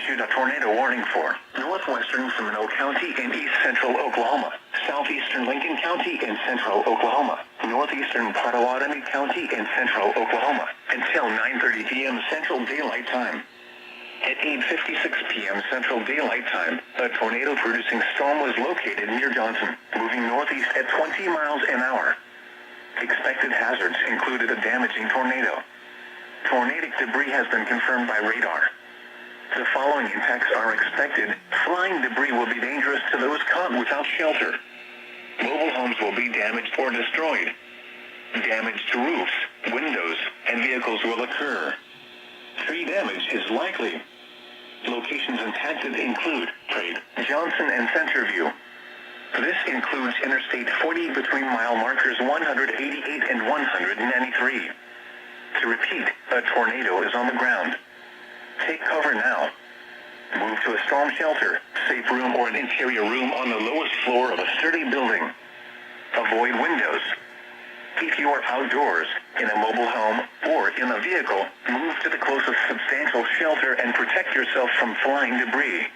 issued a tornado warning for northwestern Seminole County in east central Oklahoma, southeastern Lincoln County in central Oklahoma, northeastern Pottawatomie County in central Oklahoma, until 9:30 p.m. Central Daylight Time. At 8:56 p.m. Central Daylight Time, a tornado-producing storm was located near Johnson, moving northeast at 20 miles an hour. Expected hazards included a damaging tornado. Tornadic debris has been confirmed by radar. The following impacts are expected. Flying debris will be dangerous to those caught without shelter. Mobile homes will be damaged or destroyed. Damage to roofs, windows, and vehicles will occur. Tree damage is likely. Locations impacted include Trade, Johnson, and Centerview. This includes Interstate 40 between mile markers 188 and 193. To repeat, a tornado is on the ground. Take cover now. Move to a storm shelter, safe room, or an interior room on the lowest floor of a sturdy building. Avoid windows. If you are outdoors, in a mobile home, or in a vehicle, move to the closest substantial shelter and protect yourself from flying debris.